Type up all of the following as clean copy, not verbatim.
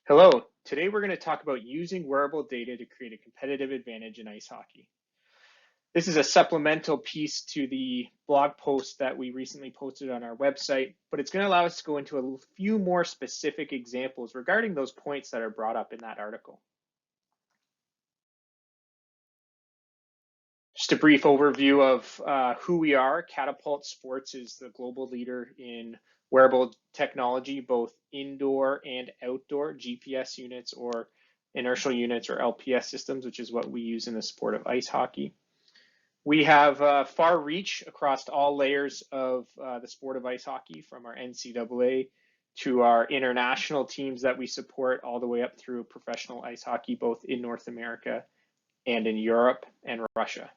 Hello, today we're going to talk about using wearable data to create a competitive advantage in ice hockey. This is a supplemental piece to the blog post that we recently posted on our website, but it's going to allow us to go into a few more specific examples regarding those points that are brought up in that article. Just a brief overview of who we are. Catapult Sports is the global leader in wearable technology, both indoor and outdoor GPS units or inertial units or LPS systems, which is what we use in the sport of ice hockey. We have far reach across all layers of the sport of ice hockey, from our NCAA to our international teams that we support, all the way up through professional ice hockey, both in North America and in Europe and Russia.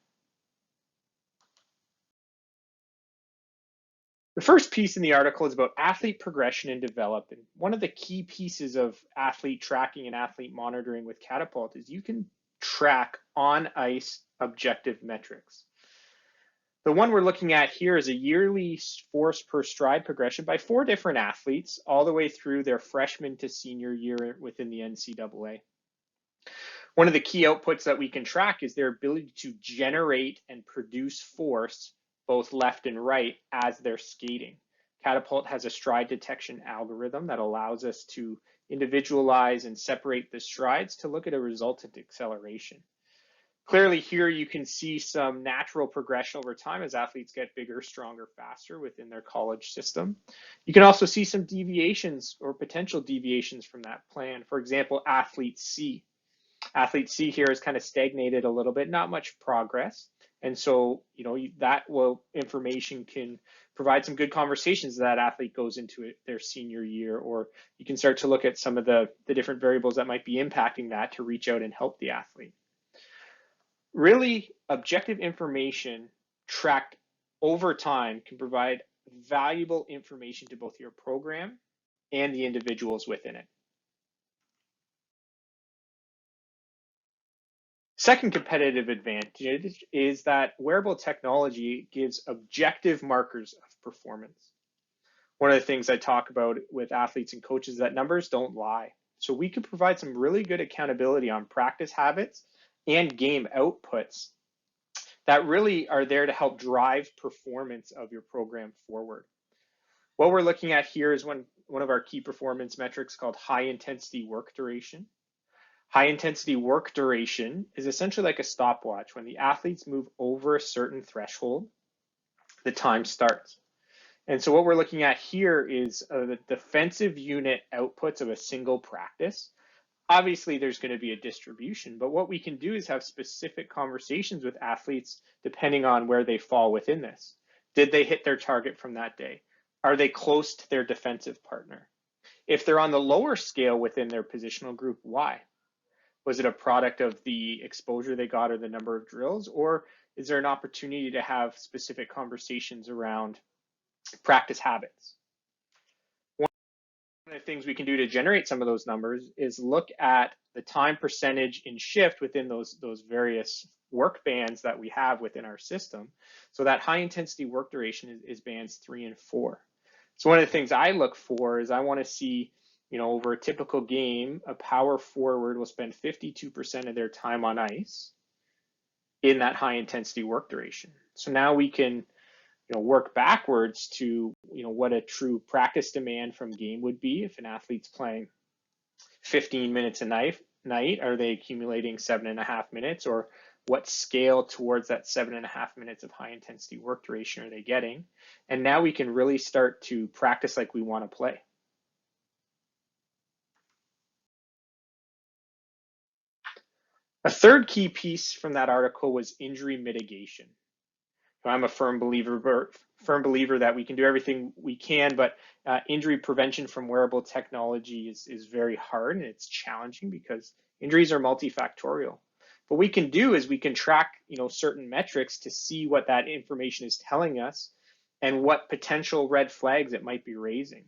The first piece in the article is about athlete progression and development. One of the key pieces of athlete tracking and athlete monitoring with Catapult is you can track on ice objective metrics. The one we're looking at here is a yearly force per stride progression by 4 different athletes, all the way through their freshman to senior year within the NCAA. One of the key outputs that we can track is their ability to generate and produce force both left and right as they're skating. Catapult has a stride detection algorithm that allows us to individualize and separate the strides to look at a resultant acceleration. Clearly here you can see some natural progression over time as athletes get bigger, stronger, faster within their college system. You can also see some deviations or potential deviations from that plan. For example, athlete C. Athlete C here is kind of stagnated a little bit, not much progress. And so, that information can provide some good conversations as that athlete goes into their senior year, or you can start to look at some of the different variables that might be impacting that to reach out and help the athlete. Really, objective information tracked over time can provide valuable information to both your program and the individuals within it. Second competitive advantage is that wearable technology gives objective markers of performance. One of the things I talk about with athletes and coaches is that numbers don't lie. So we can provide some really good accountability on practice habits and game outputs that really are there to help drive performance of your program forward. What we're looking at here is one of our key performance metrics called high intensity work duration. High intensity work duration is essentially like a stopwatch. When the athletes move over a certain threshold, the time starts. And so what we're looking at here is the defensive unit outputs of a single practice. Obviously, there's going to be a distribution, but what we can do is have specific conversations with athletes depending on where they fall within this. Did they hit their target from that day? Are they close to their defensive partner? If they're on the lower scale within their positional group, why? Was it a product of the exposure they got or the number of drills, or is there an opportunity to have specific conversations around practice habits? One of the things we can do to generate some of those numbers is look at the time percentage in shift within those various work bands that we have within our system. So that high intensity work duration is bands 3 and 4. So one of the things I look for is I want to see, over a typical game, a power forward will spend 52% of their time on ice in that high intensity work duration. So now we can, work backwards to, what a true practice demand from game would be. If an athlete's playing 15 minutes a night, are they accumulating 7.5 minutes, or what scale towards that 7.5 minutes of high intensity work duration are they getting? And now we can really start to practice like we want to play. A third key piece from that article was injury mitigation. I'm a firm believer that we can do everything we can, but injury prevention from wearable technology is very hard, and it's challenging because injuries are multifactorial. What we can do is we can track, certain metrics to see what that information is telling us and what potential red flags it might be raising.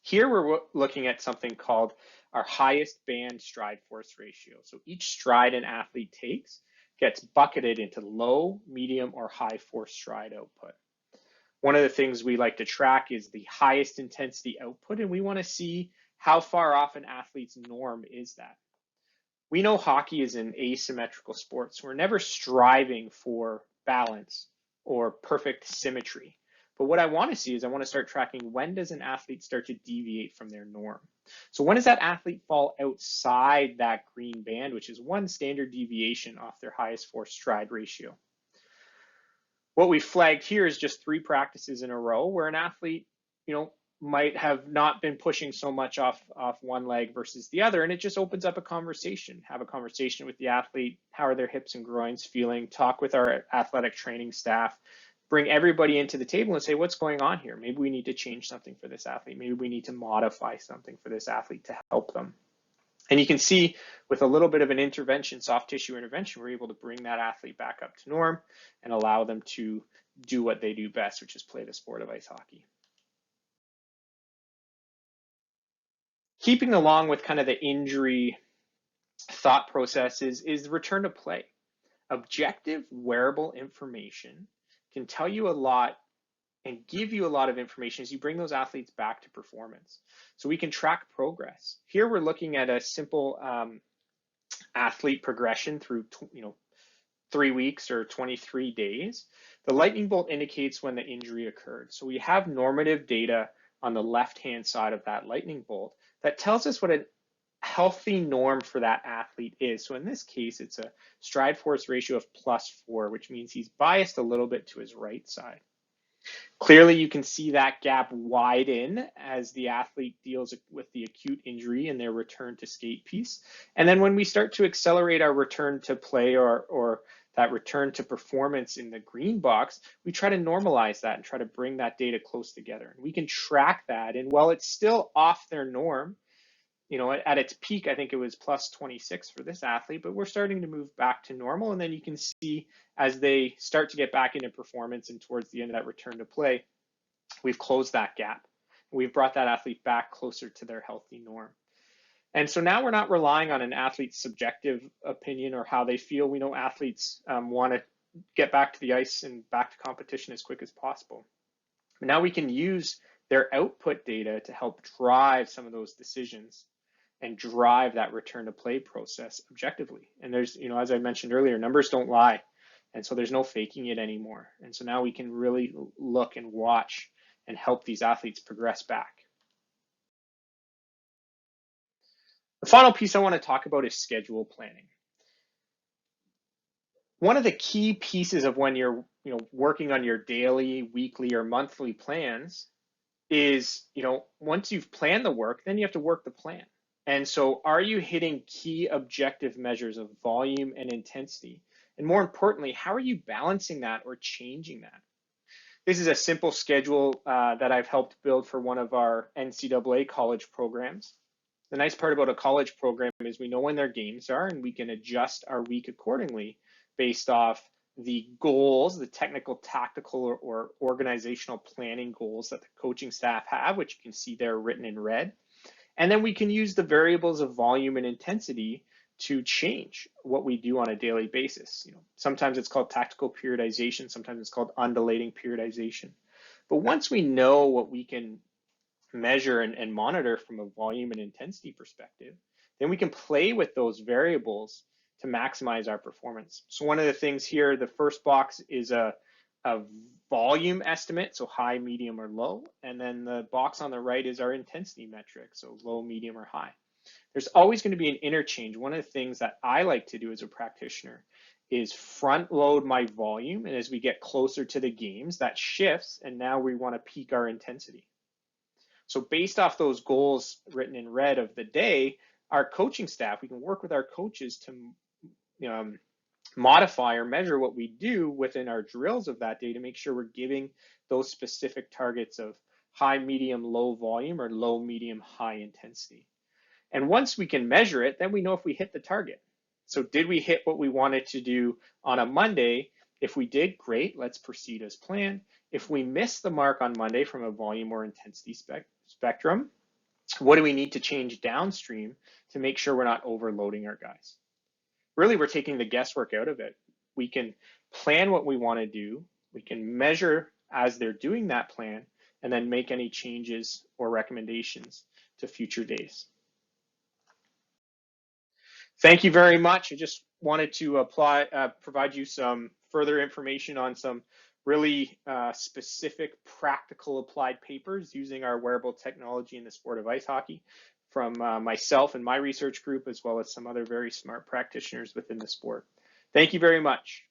Here we're looking at something called our highest band stride force ratio. So each stride an athlete takes gets bucketed into low, medium, or high force stride output. One of the things we like to track is the highest intensity output, and we want to see how far off an athlete's norm is that? We know hockey is an asymmetrical sport, so we're never striving for balance or perfect symmetry. But what I want to see is I want to start tracking, when does an athlete start to deviate from their norm? So when does that athlete fall outside that green band, which is one standard deviation off their highest force stride ratio? What we flagged here is just 3 practices in a row where an athlete, might have not been pushing so much off one leg versus the other, and it just opens up a conversation. Have a conversation with the athlete. How are their hips and groins feeling? Talk with our athletic training staff. Bring everybody into the table and say, what's going on here? Maybe we need to change something for this athlete. Maybe we need to modify something for this athlete to help them. And you can see with a little bit of an intervention, soft tissue intervention, we're able to bring that athlete back up to norm and allow them to do what they do best, which is play the sport of ice hockey. Keeping along with kind of the injury thought processes is the return to play. Objective wearable information can tell you a lot and give you a lot of information as you bring those athletes back to performance. So we can track progress. Here we're looking at a simple athlete progression through 3 weeks or 23 days. The lightning bolt indicates when the injury occurred. So we have normative data on the left-hand side of that lightning bolt that tells us what a healthy norm for that athlete is. So in this case, it's a stride force ratio of +4, which means he's biased a little bit to his right side. Clearly, you can see that gap widen as the athlete deals with the acute injury in their return to skate piece. And then when we start to accelerate our return to play or that return to performance in the green box, we try to normalize that and try to bring that data close together. And we can track that. And while it's still off their norm, at its peak, I think it was +26 for this athlete, but we're starting to move back to normal. And then you can see as they start to get back into performance and towards the end of that return to play, we've closed that gap. We've brought that athlete back closer to their healthy norm. And so now we're not relying on an athlete's subjective opinion or how they feel. We know athletes want to get back to the ice and back to competition as quick as possible. But now we can use their output data to help drive some of those decisions and drive that return to play process objectively. And there's, as I mentioned earlier, numbers don't lie. And so there's no faking it anymore. And so now we can really look and watch and help these athletes progress back. The final piece I want to talk about is schedule planning. One of the key pieces of when you're working on your daily, weekly, or monthly plans is, once you've planned the work, then you have to work the plan. And so are you hitting key objective measures of volume and intensity? And more importantly, how are you balancing that or changing that? This is a simple schedule that I've helped build for one of our NCAA college programs. The nice part about a college program is we know when their games are and we can adjust our week accordingly based off the goals, the technical, tactical, or organizational planning goals that the coaching staff have, which you can see there written in red. And then we can use the variables of volume and intensity to change what we do on a daily basis. Sometimes it's called tactical periodization, sometimes it's called undulating periodization. But once we know what we can measure and monitor from a volume and intensity perspective, then we can play with those variables to maximize our performance. So one of the things here, the first box is a volume estimate, so high, medium, or low. And then the box on the right is our intensity metric, so low, medium, or high. There's always going to be an interchange. One of the things that I like to do as a practitioner is front load my volume. And as we get closer to the games, that shifts. And now we want to peak our intensity. So based off those goals written in red of the day, our coaching staff, we can work with our coaches to modify or measure what we do within our drills of that day to make sure we're giving those specific targets of high, medium, low volume or low, medium, high intensity. And once we can measure it, then we know if we hit the target. So did we hit what we wanted to do on a Monday? If we did, great, let's proceed as planned. If we miss the mark on Monday from a volume or intensity spectrum, what do we need to change downstream to make sure we're not overloading our guys? Really, we're taking the guesswork out of it. We can plan what we want to do. We can measure as they're doing that plan and then make any changes or recommendations to future days. Thank you very much. I just wanted to provide you some further information on some really specific practical applied papers using our wearable technology in the sport of ice hockey from myself and my research group, as well as some other very smart practitioners within the sport. Thank you very much.